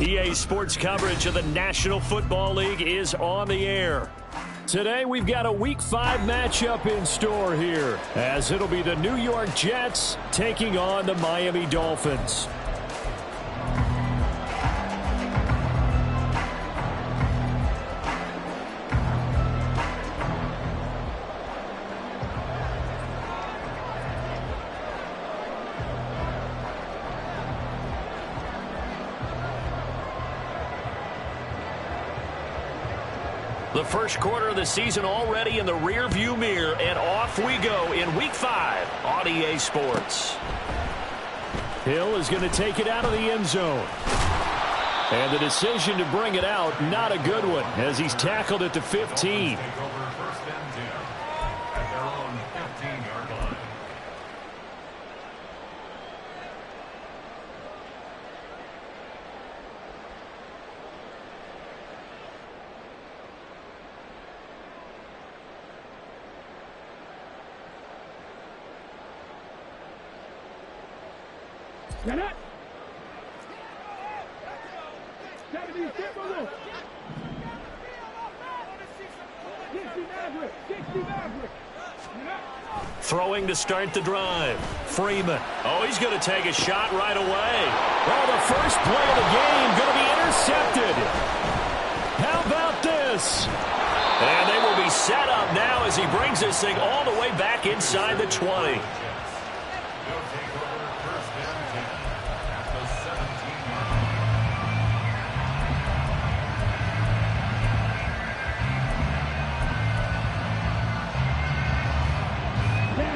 EA Sports coverage of the National Football League is on the air. Today we've got a Week 5 matchup in store here, as it'll be the New York Jets taking on the Miami Dolphins. The first quarter of the season already in the rearview mirror, and off we go in Week 5 on EA Sports. Hill is going to take it out of the end zone. And the decision to bring it out, not a good one, as he's tackled at the 15. Throwing to start the drive. Freeman. Oh, he's going to take a shot right away. Oh, the first play of the game going to be intercepted. How about this? And they will be set up now as he brings this thing all the way back inside the 20.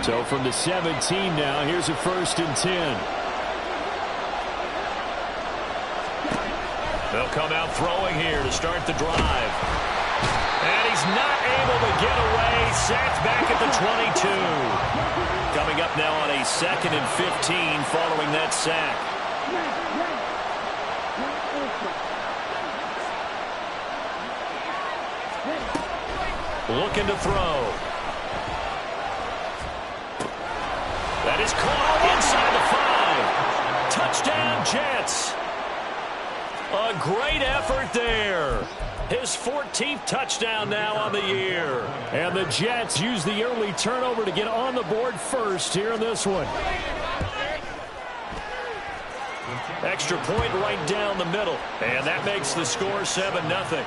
So from the 17 now, here's a 1st and 10. They'll come out throwing here to start the drive. And he's not able to get away. Sacked back at the 22. Coming up now on a 2nd and 15 following that sack. Looking to throw. That is caught inside the 5. Touchdown, Jets. A great effort there. His 14th touchdown now on the year. And the Jets use the early turnover to get on the board first here in this one. Extra point right down the middle. And that makes the score 7-0.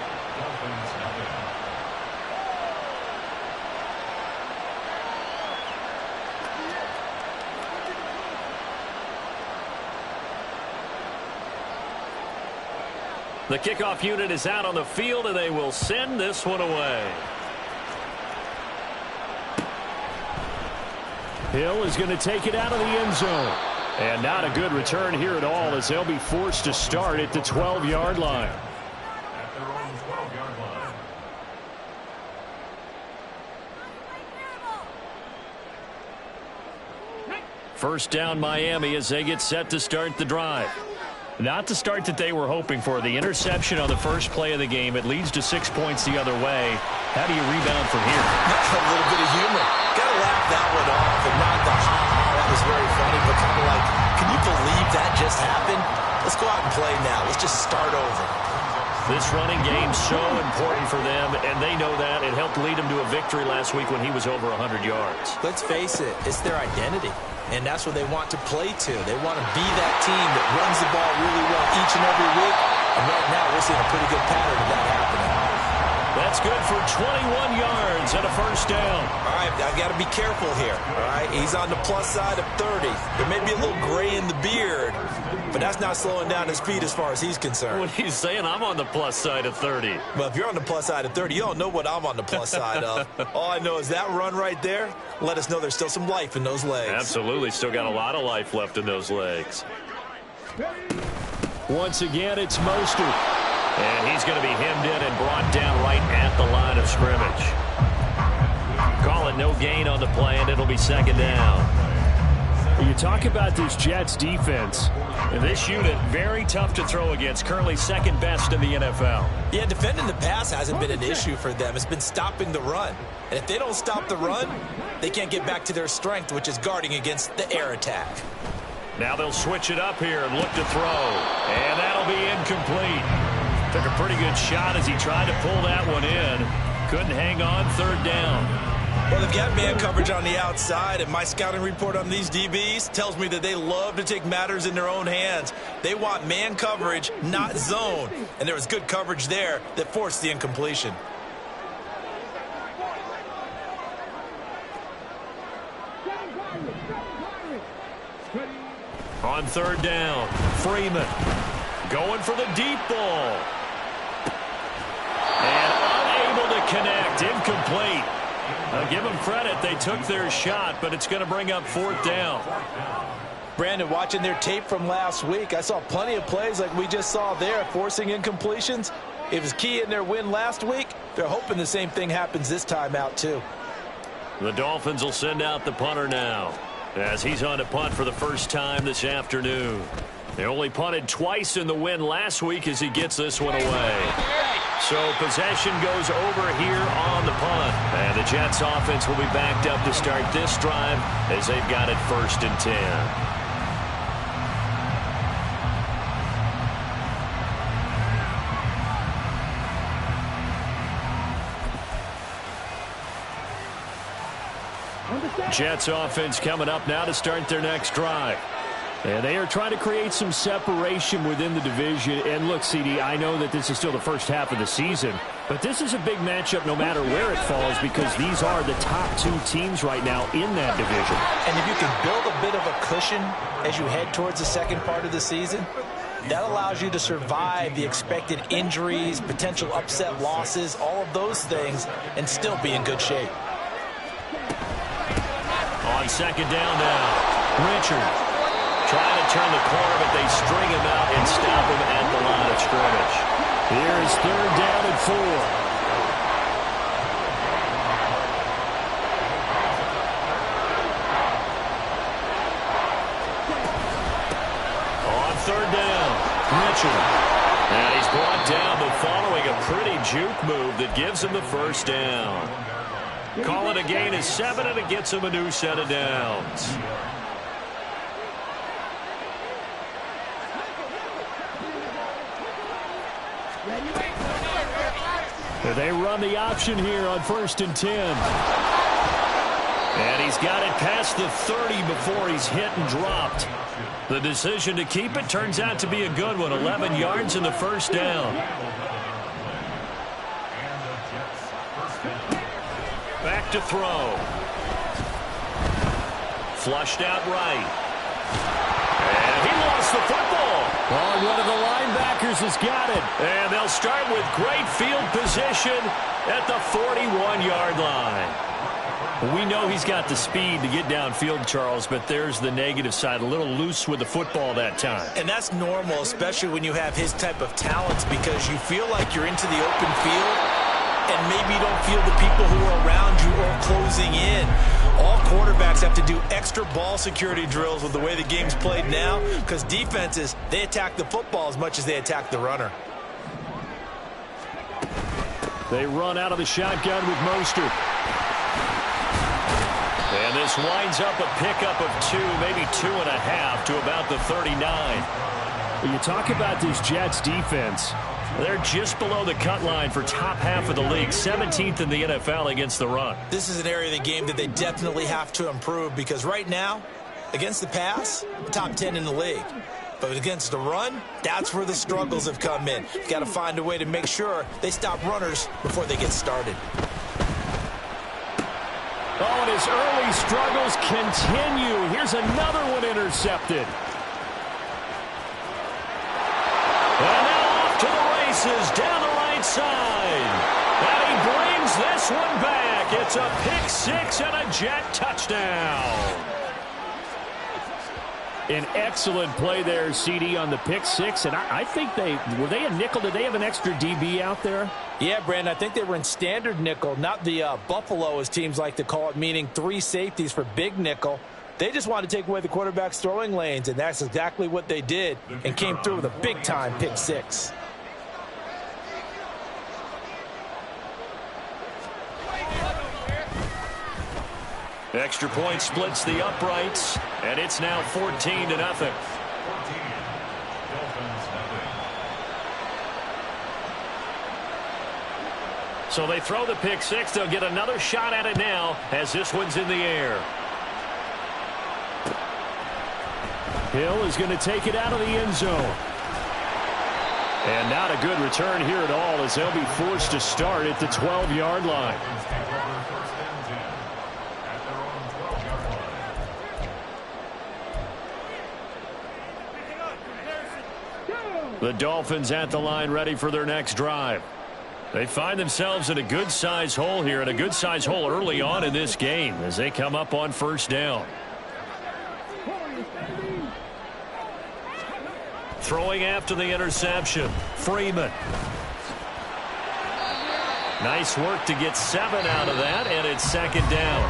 The kickoff unit is out on the field, and they will send this one away. Hill is going to take it out of the end zone. And not a good return here at all, as they'll be forced to start at the 12-yard line. First down, Miami, as they get set to start the drive. Not the start that they were hoping for. The interception on the first play of the game. It leads to 6 points the other way. How do you rebound from here? A little bit of humor. Got to laugh that one off. And not the that was very funny, but kind of like, can you believe that just happened? Let's go out and play now. Let's just start over. This running game so important for them, and they know that. It helped lead them to a victory last week when he was over 100 yards. Let's face it, it's their identity. And that's what they want to play to. They want to be that team that runs the ball really well each and every week. And right now, we're seeing a pretty good pattern of that happening. That's good for 21 yards and a first down. All right, I've got to be careful here. All right, he's on the plus side of 30. There may be a little gray in the beard, but that's not slowing down his speed as far as he's concerned. What he's saying, I'm on the plus side of 30. Well, if you're on the plus side of 30, you don't know what I'm on the plus side of. All I know is that run right there let us know there's still some life in those legs. Absolutely, still got a lot of life left in those legs. Once again, it's Mostert. And he's going to be hemmed in and brought down right at the line of scrimmage. Call it no gain on the play, and it'll be 2nd down. You talk about this Jets defense. This unit, very tough to throw against. Currently 2nd best in the NFL. Yeah, defending the pass hasn't been an issue for them. It's been stopping the run. And if they don't stop the run, they can't get back to their strength, which is guarding against the air attack. Now they'll switch it up here and look to throw. And that'll will be incomplete. Took a pretty good shot as he tried to pull that one in. Couldn't hang on, third down. Well, they've got man coverage on the outside, and my scouting report on these DBs tells me that they love to take matters in their own hands. They want man coverage, not zone. And there was good coverage there that forced the incompletion. On third down, Freeman going for the deep ball. And unable to connect, incomplete. I'll give them credit. They took their shot, but it's going to bring up fourth down. Brandon, watching their tape from last week, I saw plenty of plays like we just saw there, forcing incompletions. It was key in their win last week. They're hoping the same thing happens this time out, too. The Dolphins will send out the punter now, as he's on to punt for the first time this afternoon. They only punted twice in the win last week as he gets this one away. So possession goes over here on the punt. And the Jets offense will be backed up to start this drive as they've got it 1st and 10. Jets offense coming up now to start their next drive. And they are trying to create some separation within the division. And look, CD, I know that this is still the first half of the season, but this is a big matchup no matter where it falls because these are the top 2 teams right now in that division. And if you can build a bit of a cushion as you head towards the second part of the season, that allows you to survive the expected injuries, potential upset losses, all of those things, and still be in good shape. On second down now, Richard trying to turn the corner, but they string him out and stop him at the line of scrimmage. Here is third down and 4. On third down, Richard. And he's brought down, but following a pretty juke move that gives him the first down. Call it a gain of 7, and it gets him a new set of downs. They run the option here on 1st and 10. And he's got it past the 30 before he's hit and dropped. The decision to keep it turns out to be a good one. 11 yards in the first down. Back to throw. Flushed out right. And he lost the football. Oh, one of the linebackers has got it. And they'll start with great field position at the 41-yard line. We know he's got the speed to get downfield, Charles, but there's the negative side. A little loose with the football that time. And that's normal, especially when you have his type of talents, because you feel like you're into the open field and maybe you don't feel the people who are around you or closing in. All quarterbacks have to do extra ball security drills with the way the game's played now, because defenses, they attack the football as much as they attack the runner. They run out of the shotgun with Mostert. And this winds up a pickup of 2, maybe 2.5 to about the 39. When you talk about this Jets defense, they're just below the cut line for top half of the league, 17th in the NFL against the run. This is an area of the game that they definitely have to improve, because right now, against the pass, top 10 in the league. But against the run, that's where the struggles have come in. You've got to find a way to make sure they stop runners before they get started. Oh, and his early struggles continue. Here's another one intercepted. And now off to the races down the right side. And he brings this one back. It's a pick 6 and a Jet touchdown. An excellent play there, CD, on the pick 6. And I think were they a nickel? Did they have an extra DB out there? Yeah, Brandon, I think they were in standard nickel, not the Buffalo, as teams like to call it, meaning 3 safeties for big nickel. They just wanted to take away the quarterback's throwing lanes, and that's exactly what they did, and came through with a big-time pick 6. Extra point splits the uprights, and it's now 14-0. So they throw the pick six. They'll get another shot at it now as this one's in the air. Hill is going to take it out of the end zone. And not a good return here at all as they'll be forced to start at the 12-yard line. The Dolphins at the line ready for their next drive. They find themselves in a good-sized hole here, and a good-sized hole early on in this game as they come up on first down. Throwing after the interception, Freeman. Nice work to get 7 out of that, and it's second down.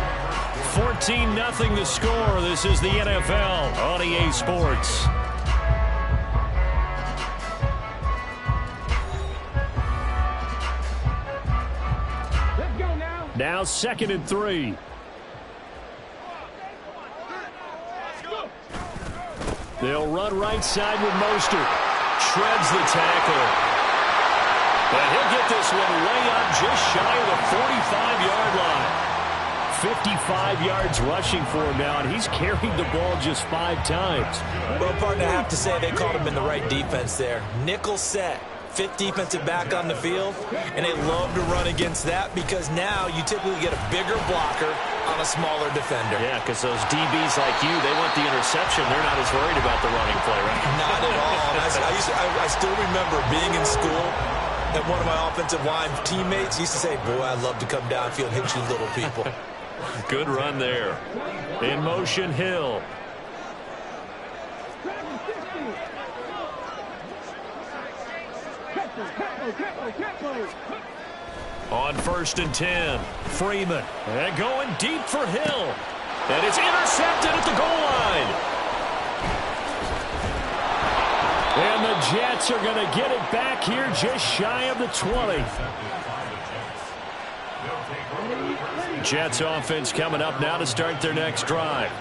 14-0 the score. This is the NFL on EA Sports. Now 2nd and 3. They'll run right side with Mostert. Shreds the tackle. And he'll get this one way up just shy of the 45-yard line. 55 yards rushing for him now, and he's carried the ball just 5 times. Well, partner, I have to say they called him in the right defense there. Nickel set. 5th defensive back on the field, and they love to run against that because now you typically get a bigger blocker on a smaller defender. Yeah, because those DBs like you, they want the interception. They're not as worried about the running play, right? Not at all. I still remember being in school, and one of my offensive line teammates used to say, boy, I'd love to come downfield and hit you little people. Good run there. In motion, Hill. On 1st and 10, Freeman. And going deep for Hill. And it's intercepted at the goal line. And the Jets are going to get it back here just shy of the 20. Jets offense coming up now to start their next drive.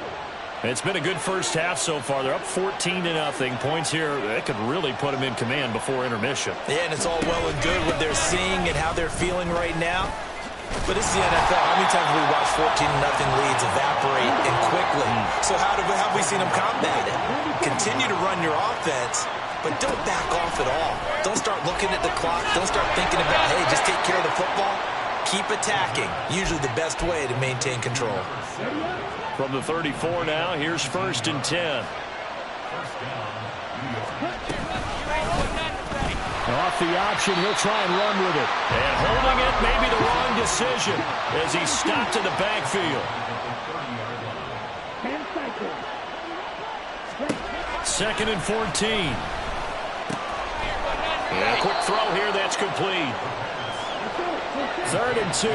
It's been a good first half so far. They're up 14-0. Points here, that could really put them in command before intermission. Yeah, and it's all well and good what they're seeing and how they're feeling right now. But this is the NFL. How many times have we watched 14-0 leads evaporate and quickly? So how have we seen them combat it? Continue to run your offense, but don't back off at all. Don't start looking at the clock. Don't start thinking about, hey, just take care of the football. Keep attacking. Usually the best way to maintain control. From the 34 now, here's 1st and 10. Off the option, he'll try and run with it. And holding it may be the wrong decision as he stopped in the backfield. 2nd and 14. And a quick throw here, that's complete. 3rd and 2.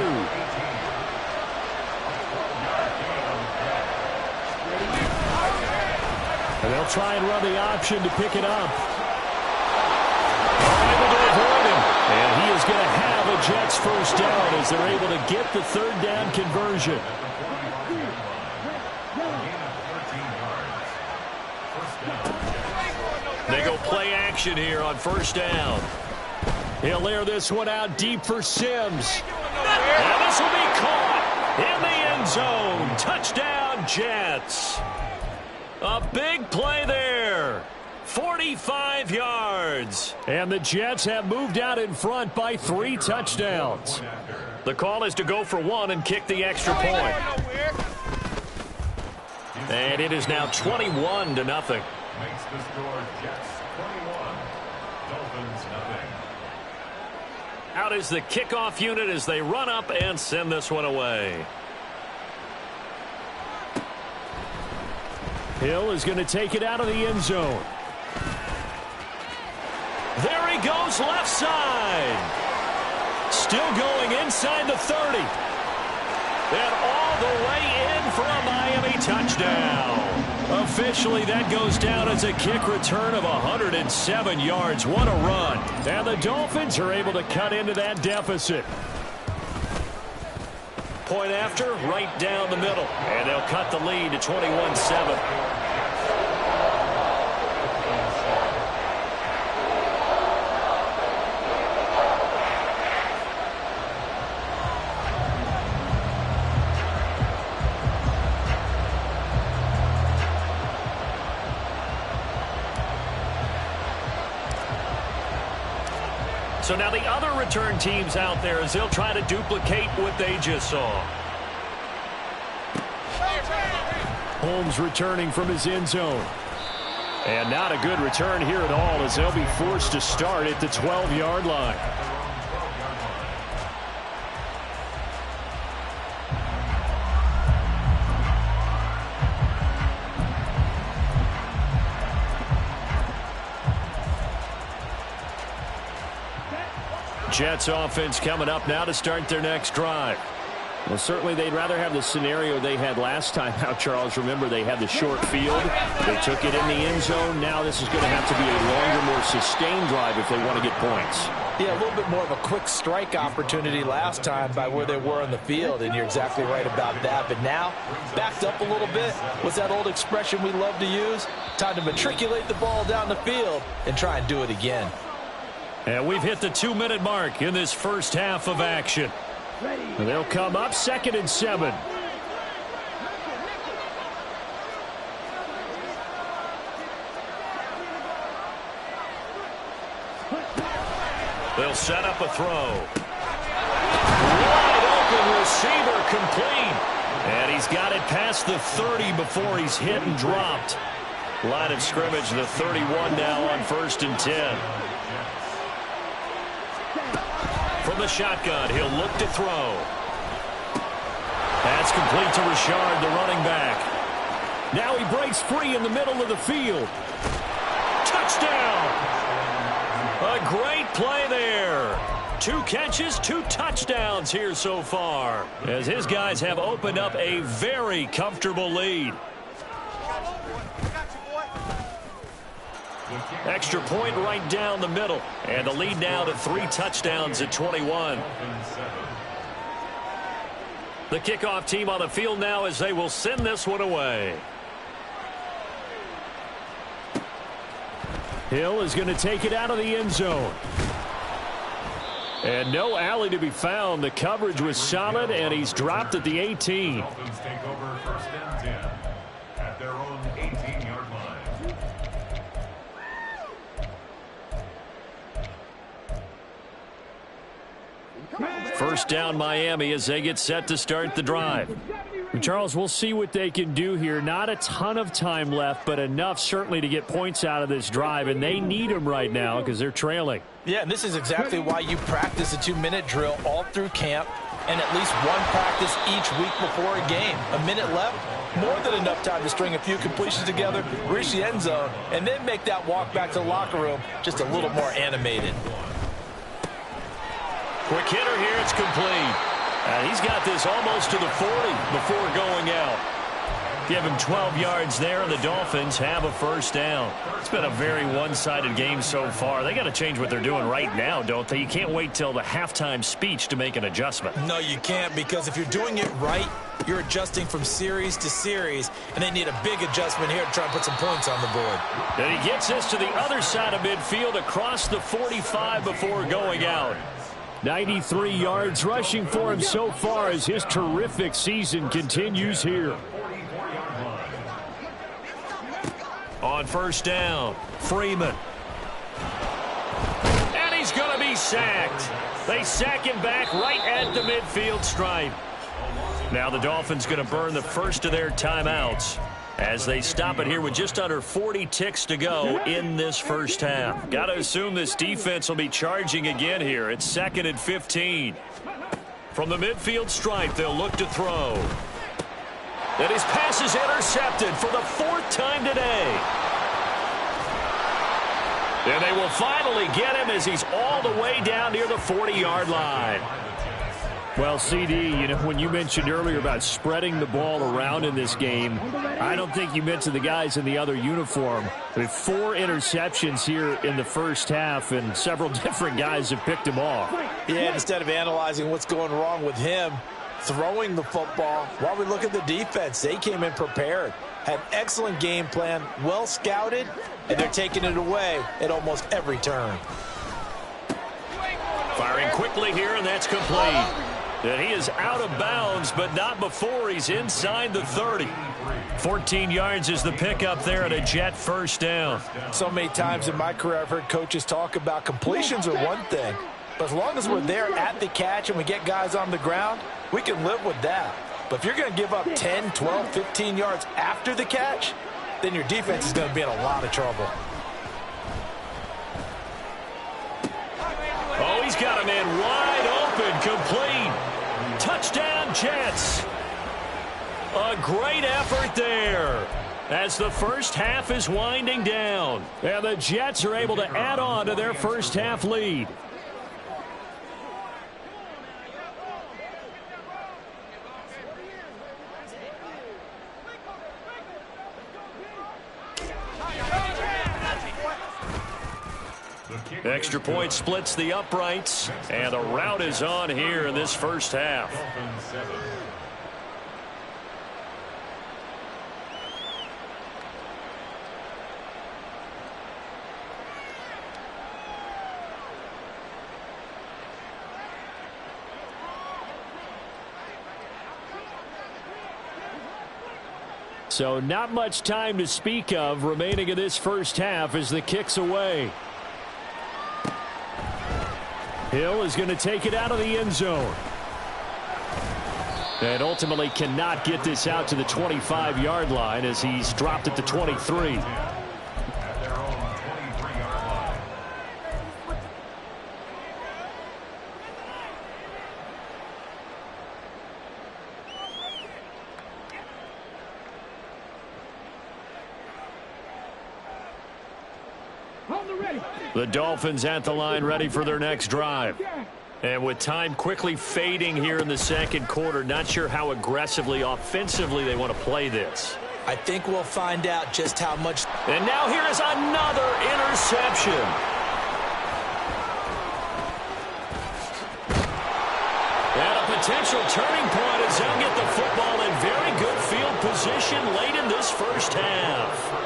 And they'll try and run the option to pick it up. Able to avoid him. And he is going to have a Jets first down as they're able to get the 3rd down conversion. They go play action here on 1st down. He'll air this one out deep for Sims. And this will be caught in the end zone. Touchdown, Jets. A big play there. 45 yards. And the Jets have moved out in front by 3 touchdowns. The call is to go for 1 and kick the extra point. And it is now 21-0. Makes the score Jets 21, Dolphins nothing. Out is the kickoff unit as they run up and send this one away. Hill is going to take it out of the end zone. There he goes left side. Still going inside the 30. And all the way in for a Miami touchdown. Officially, that goes down as a kick return of 107 yards. What a run. And the Dolphins are able to cut into that deficit. Point after, right down the middle. And they'll cut the lead to 21-7. So now the other return teams out there as they'll try to duplicate what they just saw. Holmes returning from his end zone. And not a good return here at all as they'll be forced to start at the 12-yard line. Jets offense coming up now to start their next drive. Well, certainly they'd rather have the scenario they had last time out, Charles. Remember, they had the short field. They took it in the end zone. Now this is going to have to be a longer, more sustained drive if they want to get points. Yeah, a little bit more of a quick strike opportunity last time by where they were on the field, and you're exactly right about that. But now, backed up a little bit, what's that old expression we love to use? Time to matriculate the ball down the field and try and do it again. And we've hit the 2-minute mark in this first half of action. They'll come up 2nd and 7. They'll set up a throw. Wide open receiver complete. And he's got it past the 30 before he's hit and dropped. Line of scrimmage, the 31 now on 1st and 10. From the shotgun, he'll look to throw. That's complete to Richard, the running back. Now he breaks free in the middle of the field. Touchdown! A great play there. 2 catches, 2 touchdowns here so far, as his guys have opened up a very comfortable lead. Extra point right down the middle. And the lead now to 3 touchdowns at 21. The kickoff team on the field now as they will send this one away. Hill is going to take it out of the end zone. And no alley to be found. The coverage was solid, and he's dropped at the 18. Dolphins take over 1st and 10 at their own 18-yard line. First down Miami as they get set to start the drive. Charles, we'll see what they can do here. Not a ton of time left, but enough certainly to get points out of this drive, and they need them right now because they're trailing. Yeah, and this is exactly why you practice a 2-minute drill all through camp and at least one practice each week before a game. A minute left, more than enough time to string a few completions together, reach the end zone, and then make that walk back to the locker room just a little more animated. Quick hitter here, it's complete. And he's got this almost to the 40 before going out. Give him 12 yards there, and the Dolphins have a first down. It's been a very one-sided game so far. They got to change what they're doing right now, don't they? You can't wait till the halftime speech to make an adjustment. No, you can't, because if you're doing it right, you're adjusting from series to series, and they need a big adjustment here to try and put some points on the board. And he gets this to the other side of midfield across the 45 before going out. 93 yards rushing for him so far as his terrific season continues here. On first down, Freeman. And he's going to be sacked. They sack him back right at the midfield stripe. Now the Dolphins going to burn the first of their timeouts as they stop it here with just under 40 ticks to go in this first half. Got to assume this defense will be charging again here. It's 2nd and 15. From the midfield stripe, they'll look to throw. And his pass is intercepted for the 4th time today. And they will finally get him as he's all the way down near the 40-yard line. Well, CD, you know, when you mentioned earlier about spreading the ball around in this game, I don't think you mentioned the guys in the other uniform. I mean, 4 interceptions here in the first half, and several different guys have picked him off. Yeah, instead of analyzing what's going wrong with him, throwing the football, while we look at the defense, they came in prepared, had an excellent game plan, well scouted, and they're taking it away at almost every turn. Firing quickly here, and that's complete. And he is out of bounds, but not before he's inside the 30. 14 yards is the pickup there at a Jet first down. So many times in my career I've heard coaches talk about completions are one thing, But as long as we're there at the catch and we get guys on the ground, we can live with that. But if you're going to give up 10, 12, 15 yards after the catch, then your defense is going to be in a lot of trouble. Oh, he's got a man wide open, complete. Touchdown, Jets. A great effort there as the first half is winding down. And the Jets are able to add on to their first half lead. Extra point splits the uprights, and the route is on here in this first half. So not much time to speak of remaining in this first half as the kick's away. Hill is going to take it out of the end zone. And ultimately cannot get this out to the 25-yard line as he's dropped at the 23. At their own 23-yard line. The Dolphins at the line ready for their next drive. And with time quickly fading here in the second quarter, not sure how aggressively, offensively they want to play this. I think we'll find out just how much. And now here is another interception. And a potential turning point as they'll get the football in very good field position late in this first half.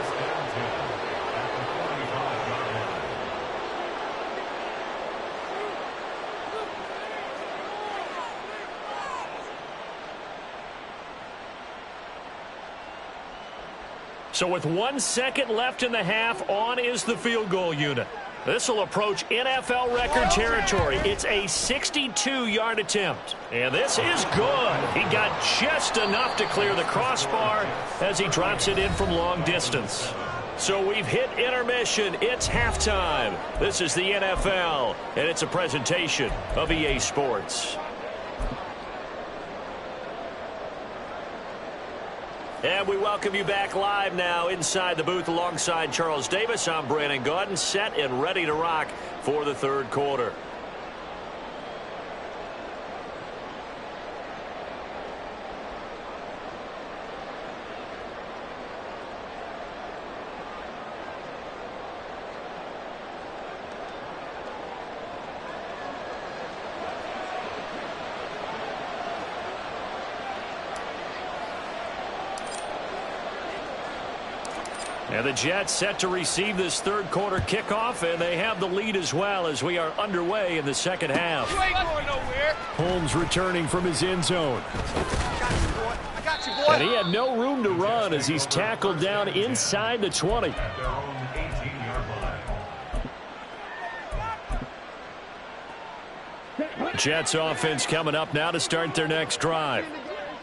So with 1 second left in the half, on is the field goal unit. This will approach NFL record territory. It's a 62-yard attempt. And this is good. He got just enough to clear the crossbar as he drops it in from long distance. So we've hit intermission. It's halftime. This is the NFL, and it's a presentation of EA Sports. And we welcome you back live now inside the booth alongside Charles Davis. I'm Brandon Gaudin, set and ready to rock for the third quarter. And the Jets set to receive this third quarter kickoff, and they have the lead as well as we are underway in the second half. You ain't going nowhere. Holmes returning from his end zone. I got you, boy. And he had no room to run as he's tackled down inside the 20. At their own 18-yard line. Jets offense coming up now to start their next drive.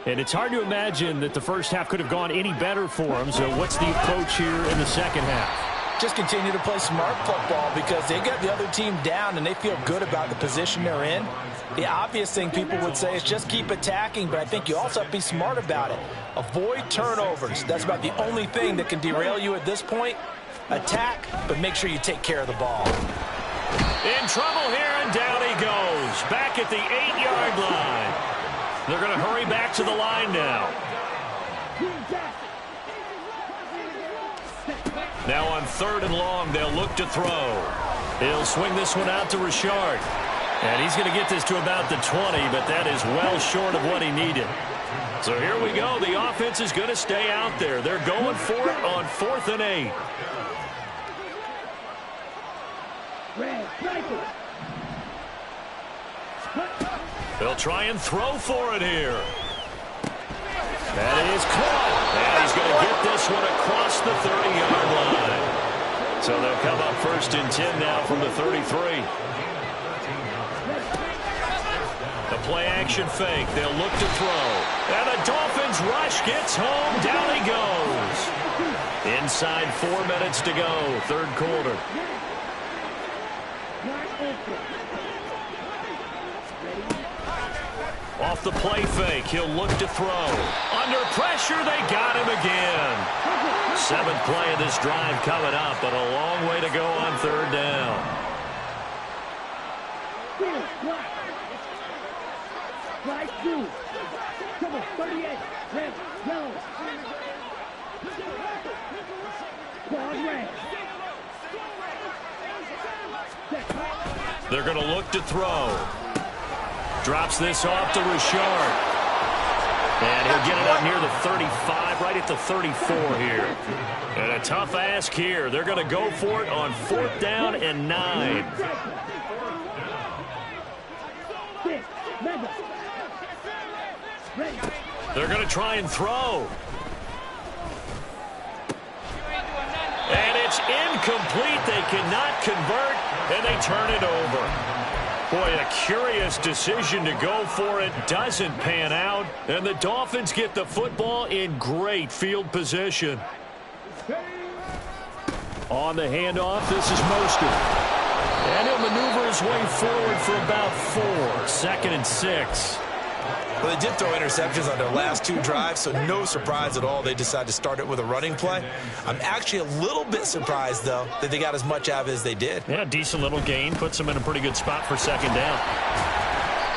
And it's hard to imagine that the first half could have gone any better for them. So what's the approach here in the second half? Just continue to play smart football because they got the other team down and they feel good about the position they're in. The obvious thing people would say is just keep attacking, but I think you also have to be smart about it. Avoid turnovers. That's about the only thing that can derail you at this point. Attack, but make sure you take care of the ball. In trouble here, and down he goes. Back at the 8-yard line. They're going to hurry back to the line now. Now on 3rd and long, they'll look to throw. He'll swing this one out to Richard. And he's going to get this to about the 20, but that is well short of what he needed. So here we go. The offense is going to stay out there. They're going for it on 4th and 8. They'll try and throw for it here. That is caught. And he's going to get this one across the 30-yard line. So they'll come up 1st and 10 now from the 33. play action fake. They'll look to throw. And the Dolphins rush gets home. Down he goes. Inside 4 minutes to go, third quarter. Off the play fake, he'll look to throw. Under pressure, they got him again. 7th play of this drive coming up, but a long way to go on third down. They're going to look to throw. Drops this off to Richard. And he'll get it up near the 35, right at the 34 here. And a tough ask here. They're going to go for it on 4th down and 9. They're going to try and throw. And it's incomplete. They cannot convert, and they turn it over. Boy, a curious decision to go for it. Doesn't pan out, and the Dolphins get the football in great field position. On the handoff, this is Mostert. And he'll maneuver his way forward for about 4. 2nd and 6. Well, they did throw interceptions on their last 2 drives, so no surprise at all they decided to start it with a running play. I'm actually a little bit surprised, though, that they got as much out of it as they did. Yeah, decent little gain. Puts them in a pretty good spot for 2nd down.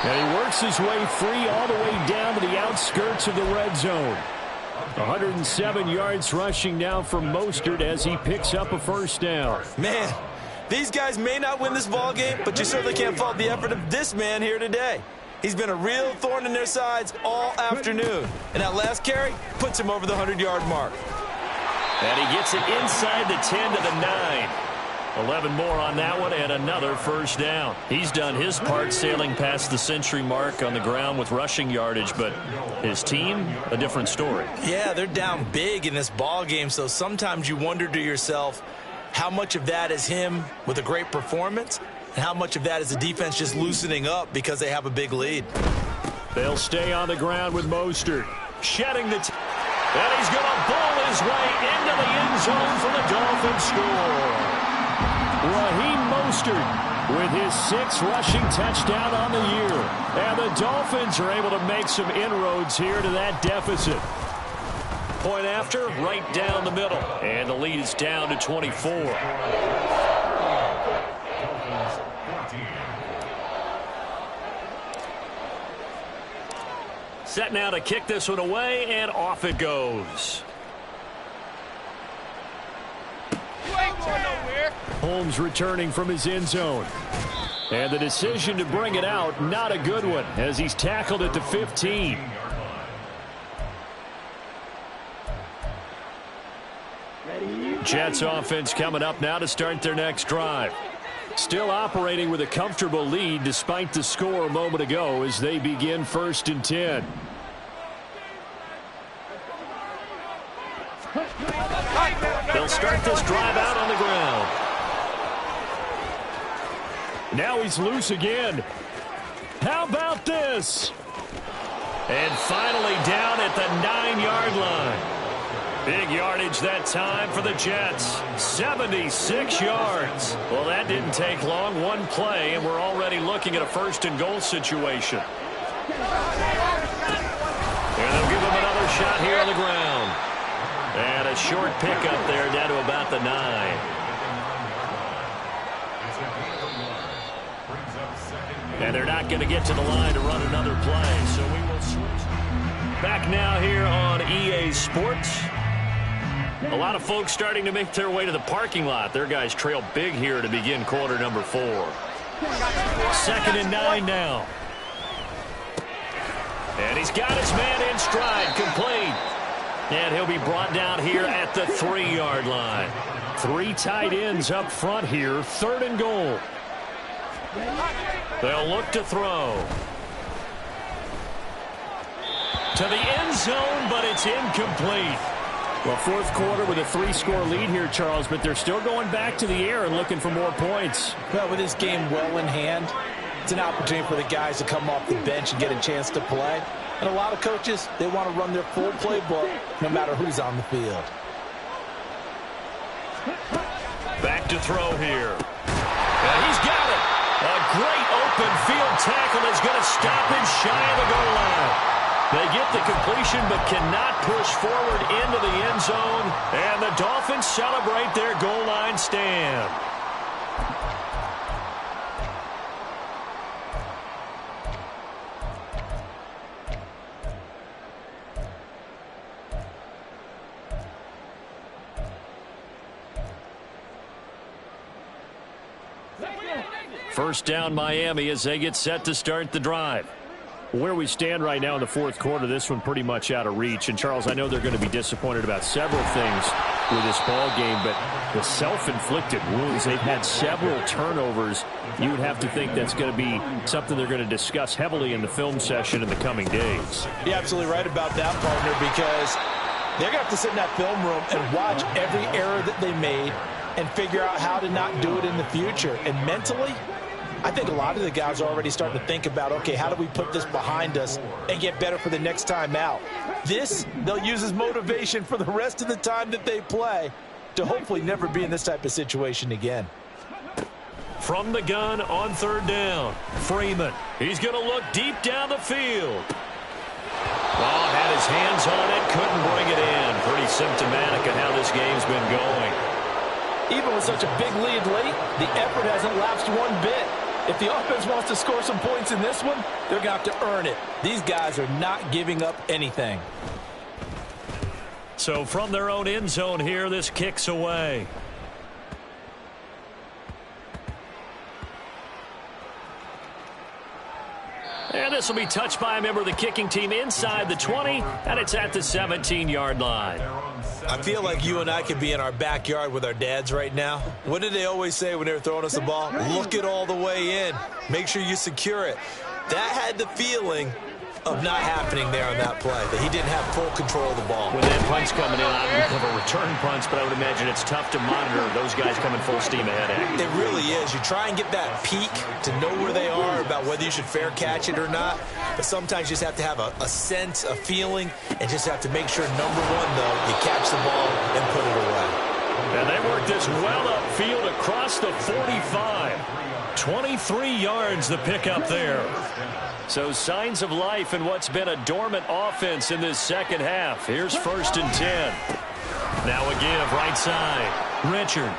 And he works his way free all the way down to the outskirts of the red zone. 107 yards rushing now from Mostert as he picks up a 1st down. Man, these guys may not win this ball game, but you certainly can't fault the effort of this man here today. He's been a real thorn in their sides all afternoon. And that last carry puts him over the 100-yard mark. And he gets it inside the 10 to the 9. 11 more on that one and another 1st down. He's done his part sailing past the century mark on the ground with rushing yardage, but his team, a different story. Yeah, they're down big in this ball game, so sometimes you wonder to yourself how much of that is him with a great performance and how much of that is the defense just loosening up because they have a big lead. They'll stay on the ground with Mostert. Shedding the and he's going to bowl his way into the end zone for the Dolphins score. Raheem Mostert with his 6th rushing touchdown on the year. And the Dolphins are able to make some inroads here to that deficit. Point after, right down the middle. And the lead is down to 24. Set now to kick this one away, and off it goes. You ain't going nowhere. Holmes returning from his end zone. And the decision to bring it out, not a good one, as he's tackled at the 15. Jets offense coming up now to start their next drive. Still operating with a comfortable lead despite the score a moment ago as they begin 1st and 10. They'll start this drive out on the ground. Now he's loose again. How about this? And finally down at the 9-yard line. Big yardage that time for the Jets. 76 yards. Well, that didn't take long. One play, and we're already looking at a 1st and goal situation. And they'll give him another shot here on the ground. And a short pickup there down to about the 9. And they're not going to get to the line to run another play, so we will switch. Back now here on EA Sports. A lot of folks starting to make their way to the parking lot. Their guys trail big here to begin quarter number 4. 2nd and 9 now. And he's got his man in stride, complete. And he'll be brought down here at the 3-yard line. 3 tight ends up front here, 3rd and goal. They'll look to throw. To the end zone, but it's incomplete. Well, 4th quarter with a 3-score lead here, Charles, but they're still going back to the air and looking for more points. Well, with this game well in hand, It's an opportunity for the guys to come off the bench and get a chance to play. And a lot of coaches, they want to run their full playbook no matter who's on the field. Back to throw here. And he's got it. A great open field tackle is going to stop him shy of the goal line. They get the completion but cannot push forward into the end zone. And the Dolphins celebrate their goal line stand. First down Miami as they get set to start the drive. Where we stand right now in the fourth quarter, this one pretty much out of reach. And, Charles, I know they're going to be disappointed about several things with this ball game, but the self-inflicted wounds, they've had several turnovers. You would have to think that's going to be something they're going to discuss heavily in the film session in the coming days. You're absolutely right about that, partner, because they're going to have to sit in that film room and watch every error that they made and figure out how to not do it in the future. And mentally, I think a lot of the guys are already starting to think about, okay, how do we put this behind us and get better for the next time out? This, they'll use as motivation for the rest of the time that they play to hopefully never be in this type of situation again. From the gun on third down, Freeman. He's going to look deep down the field. Oh, had his hands on it, couldn't bring it in. Pretty symptomatic of how this game's been going. Even with such a big lead late, the effort hasn't lapsed one bit. If the offense wants to score some points in this one, they're going to have to earn it. These guys are not giving up anything. So from their own end zone here, this kicks away. And this will be touched by a member of the kicking team inside the 20, and it's at the 17-yard line. I feel like you and I could be in our backyard with our dads right now. What did they always say when they were throwing us the ball? Look it all the way in. Make sure you secure it. That had the feeling of not happening there on that play, that he didn't have full control of the ball. When that punch coming in, I don't have a return punch, but I would imagine it's tough to monitor those guys coming full steam ahead at you. It really is. You try and get that peek to know where they are about whether you should fair catch it or not, but sometimes you just have to have a sense, a feeling, and just have to make sure, number one, though, you catch the ball and put it away. And they work this well upfield across the 45. 23 yards the pickup there. So signs of life in what's been a dormant offense in this second half. Here's 1st and 10. Now a give right side. Richard.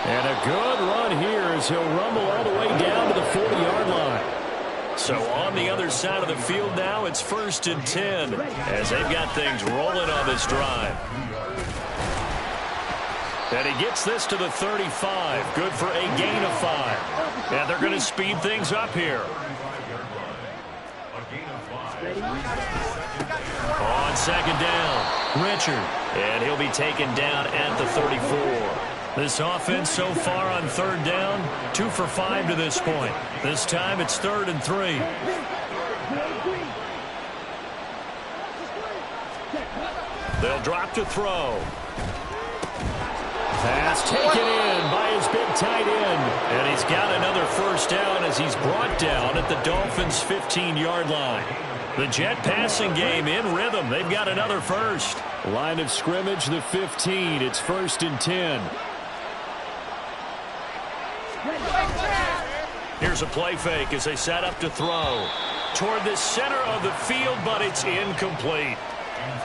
And a good run here as he'll rumble all the way down to the 40-yard line. So on the other side of the field now, it's 1st and 10 as they've got things rolling on this drive. And he gets this to the 35. Good for a gain of 5. And they're going to speed things up here. On second down, Richard. And he'll be taken down at the 34. This offense so far on third down, 2 for 5 to this point. This time it's 3rd and 3. They'll drop to throw. Pass taken in by his big tight end. And he's got another first down as he's brought down at the Dolphins' 15-yard line. The Jet passing game in rhythm. They've got another first. Line of scrimmage, the 15. It's 1st and 10. Here's a play fake as they set up to throw. Toward the center of the field, but it's incomplete.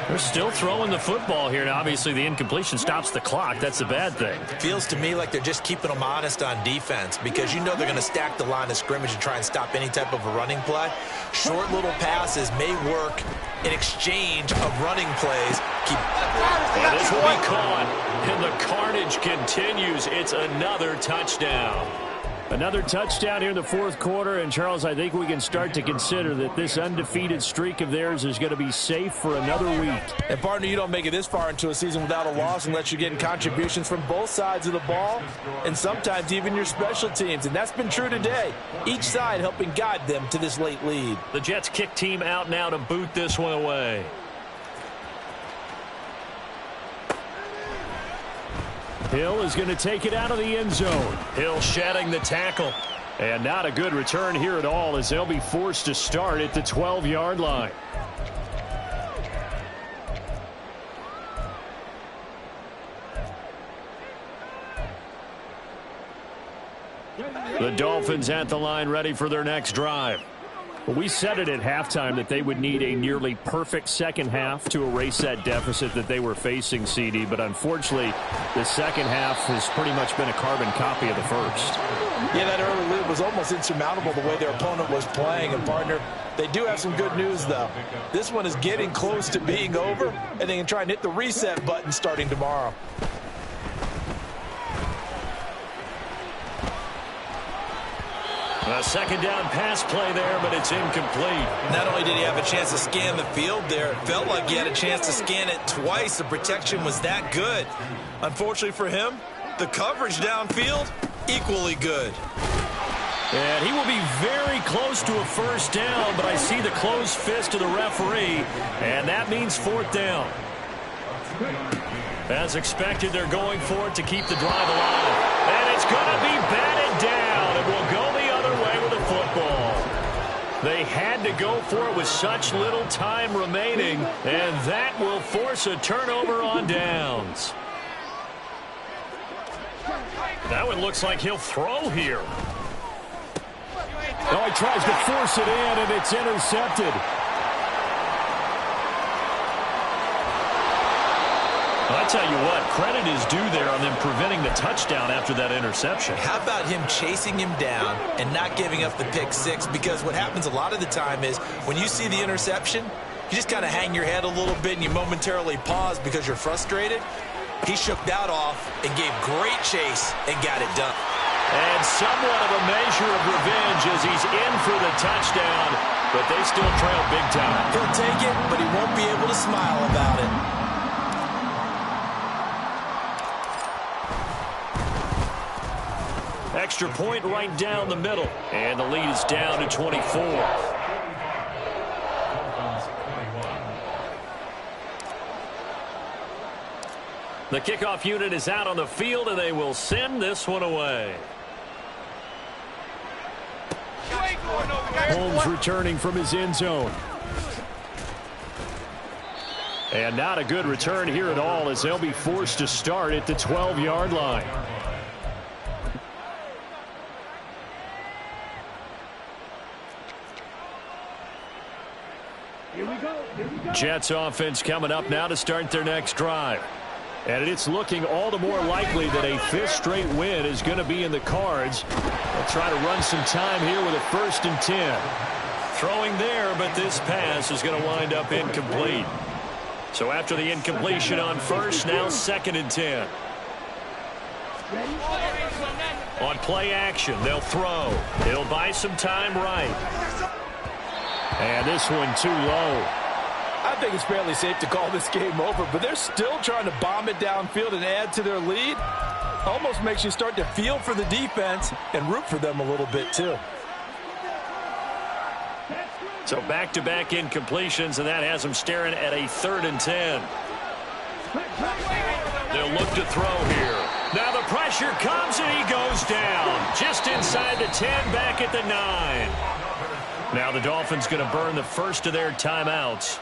They're still throwing the football here. Now, obviously, the incompletion stops the clock. That's the bad thing. Feels to me like they're just keeping them honest on defense because you know they're going to stack the line of scrimmage and try and stop any type of a running play. Short little passes may work in exchange of running plays. And this will be caught, and the carnage continues. It's another touchdown. Another touchdown here in the fourth quarter, and Charles, I think we can start to consider that this undefeated streak of theirs is going to be safe for another week. And partner, you don't make it this far into a season without a loss unless you're getting contributions from both sides of the ball and sometimes even your special teams, and that's been true today. Each side helping guide them to this late lead. The Jets kick team out now to boot this one away. Hill is going to take it out of the end zone. Hill shedding the tackle. And not a good return here at all, as they'll be forced to start at the 12-yard line. The Dolphins at the line, ready for their next drive. We said it at halftime that they would need a nearly perfect second half to erase that deficit that they were facing, CD. But unfortunately, the second half has pretty much been a carbon copy of the first. Yeah, that early lead was almost insurmountable the way their opponent was playing. And, partner, they do have some good news, though. This one is getting close to being over, and they can try and hit the reset button starting tomorrow. A second down pass play there, but it's incomplete. Not only did he have a chance to scan the field there, it felt like he had a chance to scan it twice. The protection was that good. Unfortunately for him, the coverage downfield, equally good. And he will be very close to a first down, but I see the closed fist of the referee, and that means fourth down. As expected, they're going for it to keep the drive alive. And it's going to be batted down. It will go the other way with the football. They had to go for it with such little time remaining, and that will force a turnover on downs. That one looks like he'll throw here. Oh, he tries to force it in, and it's intercepted. Well, I tell you what, credit is due there on them preventing the touchdown after that interception. How about him chasing him down and not giving up the pick six? Because what happens a lot of the time is when you see the interception, you just kind of hang your head a little bit and you momentarily pause because you're frustrated. He shook that off and gave great chase and got it done. And somewhat of a measure of revenge as he's in for the touchdown, but they still trail big time. He'll take it, but he won't be able to smile about it. Extra point right down the middle, and the lead is down to 24. The kickoff unit is out on the field, and they will send this one away. Holmes returning from his end zone. And not a good return here at all, as they'll be forced to start at the 12-yard line. Jets offense coming up now to start their next drive. And it's looking all the more likely that a fifth straight win is going to be in the cards. They'll try to run some time here with a 1st and 10. Throwing there, but this pass is going to wind up incomplete. So after the incompletion on first, now 2nd and 10. On play action, they'll throw. It'll buy some time right. And this one too low. I think it's fairly safe to call this game over, but they're still trying to bomb it downfield and add to their lead. Almost makes you start to feel for the defense and root for them a little bit too. So back-to-back incompletions, and that has them staring at a 3rd and 10. They'll look to throw here. Now the pressure comes, and he goes down. Just inside the 10, back at the 9. Now the Dolphins going to burn the first of their timeouts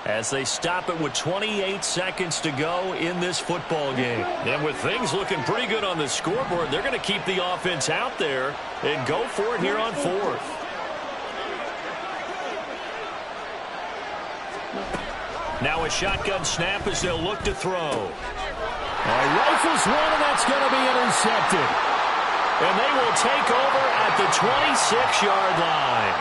as they stop it with 28 seconds to go in this football game. And with things looking pretty good on the scoreboard, they're going to keep the offense out there and go for it here on 4th. Now a shotgun snap as they'll look to throw. Rifles one, and that's going to be intercepted. And they will take over at the 26-yard line.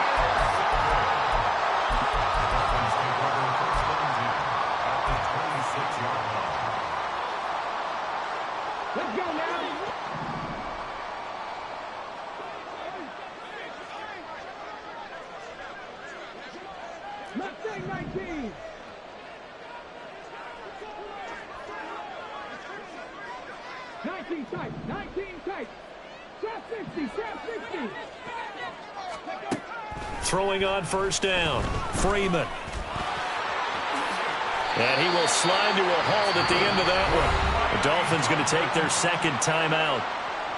Let's go now. Mustang 19. Tight. 19 tight. Strap 60. Throwing on first down. Freeman. And he will slide to a halt at the end of that one. The Dolphins going to take their 2nd timeout.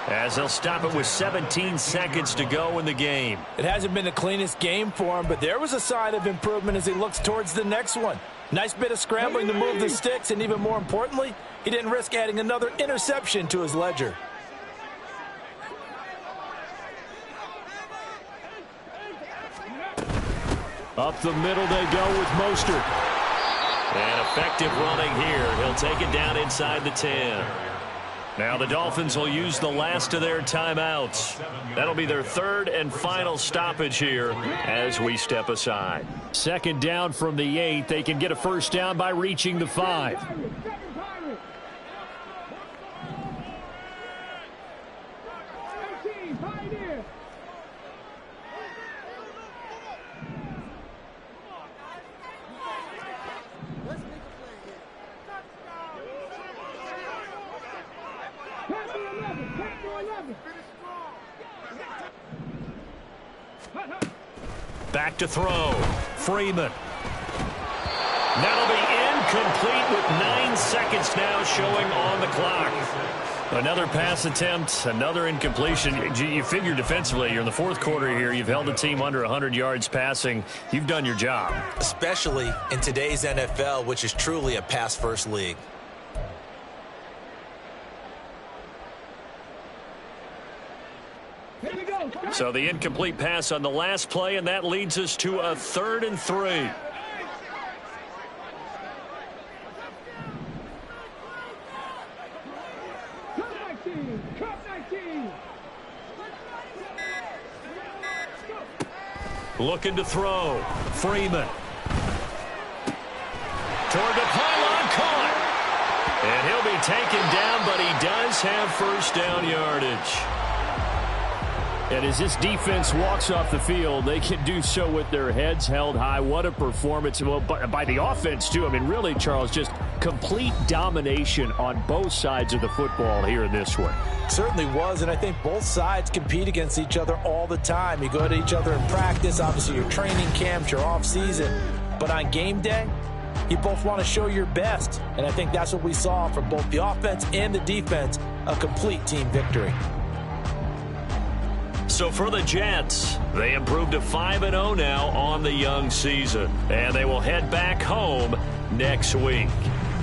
as they'll stop it with 17 seconds to go in the game. It hasn't been the cleanest game for him, but there was a sign of improvement as he looks towards the next one. Nice bit of scrambling to move the sticks, and even more importantly, he didn't risk adding another interception to his ledger. Up the middle they go with Mostert. And effective running here. He'll take it down inside the 10. Now the Dolphins will use the last of their timeouts. That'll be their third and final stoppage here as we step aside. Second down from the 8. They can get a first down by reaching the 5. Back to throw. Freeman. That'll be incomplete with 9 seconds now showing on the clock. Another pass attempt, another incompletion. You figure defensively, you're in the fourth quarter here. You've held the team under 100 yards passing. You've done your job. Especially in today's NFL, which is truly a pass-first league. So the incomplete pass on the last play, and that leads us to a 3rd and 3. Looking to throw. Freeman. Toward the pylon, caught. And he'll be taken down, but he does have first down yardage. And as this defense walks off the field, they can do so with their heads held high. What a performance by the offense, too. I mean, really, Charles, just complete domination on both sides of the football here in this one. Certainly was, and I think both sides compete against each other all the time. You go to each other in practice, obviously your training camps, your off-season. But on game day, you both want to show your best. And I think that's what we saw from both the offense and the defense, a complete team victory. So for the Jets, they improved to 5-0 now on the young season. And they will head back home next week.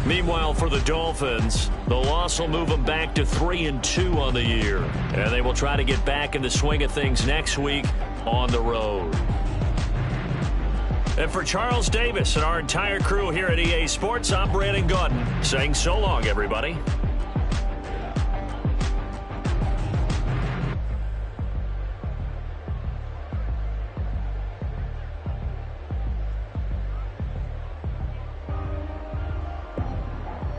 Meanwhile, for the Dolphins, the loss will move them back to 3-2 on the year. And they will try to get back in the swing of things next week on the road. And for Charles Davis and our entire crew here at EA Sports, I'm Brandon Gaudin saying so long, everybody.